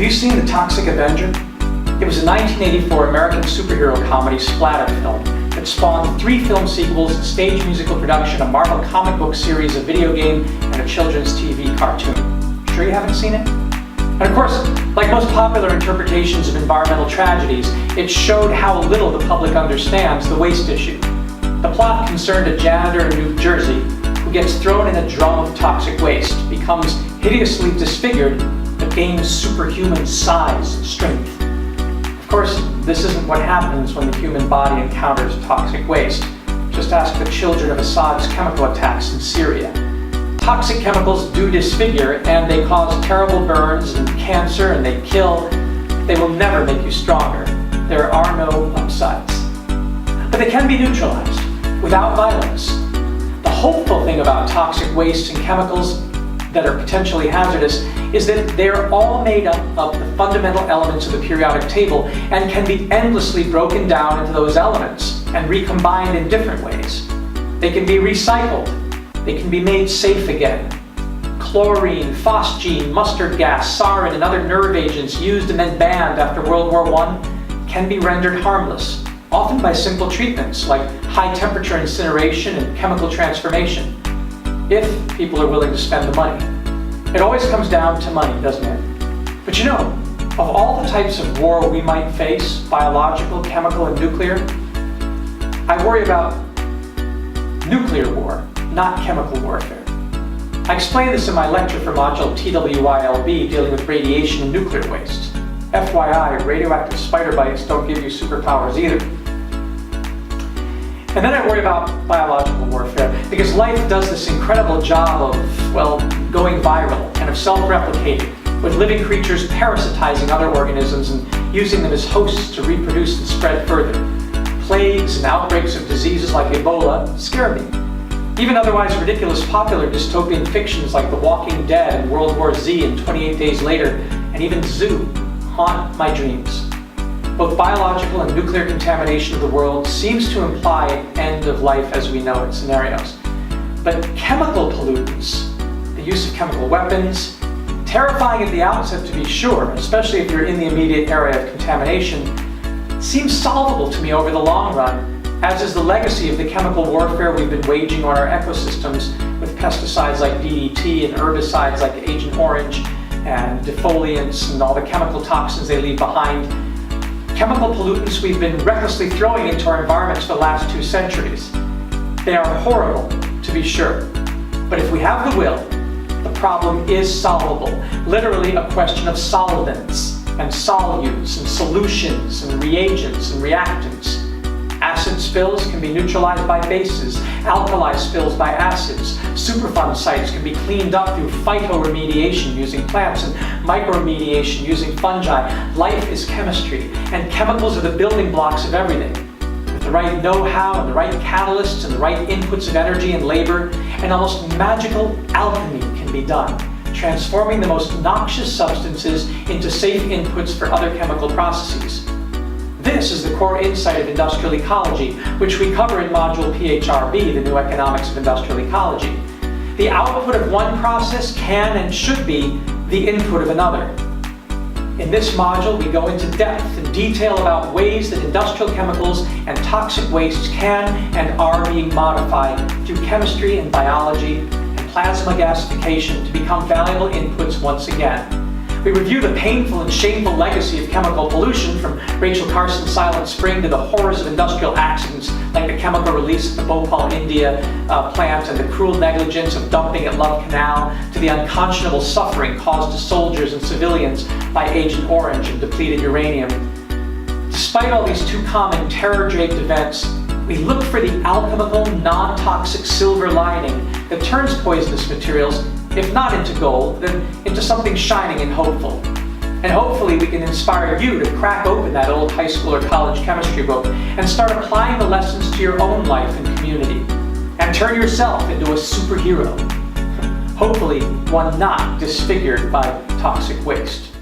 you seen The Toxic Avenger? It was a 1984 American superhero comedy splatter film that spawned 3 film sequels, a stage musical production, a Marvel comic book series, a video game, and a children's TV cartoon. Sure you haven't seen it? And of course, like most popular interpretations of environmental tragedies, it showed how little the public understands the waste issue. The plot concerned a janitor in New Jersey who gets thrown in a drum of toxic waste, becomes hideously disfigured, but gains superhuman size and strength. Of course, this isn't what happens when the human body encounters toxic waste. Just ask the children of Assad's chemical attacks in Syria. Toxic chemicals do disfigure, and they cause terrible burns and cancer, and they kill. They will never make you stronger. There are no upsides. But they can be neutralized without violence. The hopeful thing about toxic wastes and chemicals that are potentially hazardous is that they're all made up of the fundamental elements of the periodic table and can be endlessly broken down into those elements and recombined in different ways. They can be recycled. They can be made safe again. Chlorine, phosgene, mustard gas, sarin, and other nerve agents used and then banned after World War I can be rendered harmless, often by simple treatments like high-temperature incineration and chemical transformation, if people are willing to spend the money. It always comes down to money, doesn't it? But you know, of all the types of war we might face, biological, chemical, and nuclear, I worry about nuclear war, not chemical warfare. I explain this in my lecture for module TWYLB dealing with radiation and nuclear waste. FYI, radioactive spider bites don't give you superpowers either. And then I worry about biological warfare, because life does this incredible job of, well, going viral and of self-replicating, with living creatures parasitizing other organisms and using them as hosts to reproduce and spread further. Plagues and outbreaks of diseases like Ebola scare me. Even otherwise ridiculous popular dystopian fictions like The Walking Dead and World War Z and 28 Days Later, and even Zoo, haunt my dreams. Both biological and nuclear contamination of the world seems to imply end of life as we know it scenarios. But chemical pollutants, the use of chemical weapons, terrifying at the outset to be sure, especially if you're in the immediate area of contamination, seems solvable to me over the long run, as is the legacy of the chemical warfare we've been waging on our ecosystems with pesticides like DDT and herbicides like Agent Orange and defoliants and all the chemical toxins they leave behind. Chemical pollutants we've been recklessly throwing into our environments for the last 2 centuries. They are horrible, to be sure. But if we have the will, the problem is solvable. Literally a question of solvents and solutes and solutions and reagents and reactants. Acid spills can be neutralized by bases, alkali spills by acids, Superfund sites can be cleaned up through phytoremediation using plants and micromediation using fungi. Life is chemistry, and chemicals are the building blocks of everything. With the right know-how and the right catalysts and the right inputs of energy and labor, an almost magical alchemy can be done, transforming the most noxious substances into safe inputs for other chemical processes. This is the core insight of industrial ecology, which we cover in module PHRB, the New Economics of Industrial Ecology. The output of one process can and should be the input of another. In this module, we go into depth and detail about ways that industrial chemicals and toxic wastes can and are being modified through chemistry and biology and plasma gasification to become valuable inputs once again. We review the painful and shameful legacy of chemical pollution, from Rachel Carson's Silent Spring to the horrors of industrial accidents like the chemical release at the Bhopal, India plant and the cruel negligence of dumping at Love Canal, to the unconscionable suffering caused to soldiers and civilians by Agent Orange and depleted uranium. Despite all these too common terror-draped events, we look for the alchemical, non-toxic silver lining that turns poisonous materials, if not into gold, then into something shining and hopeful. And hopefully we can inspire you to crack open that old high school or college chemistry book and start applying the lessons to your own life and community. And turn yourself into a superhero. Hopefully one not disfigured by toxic waste.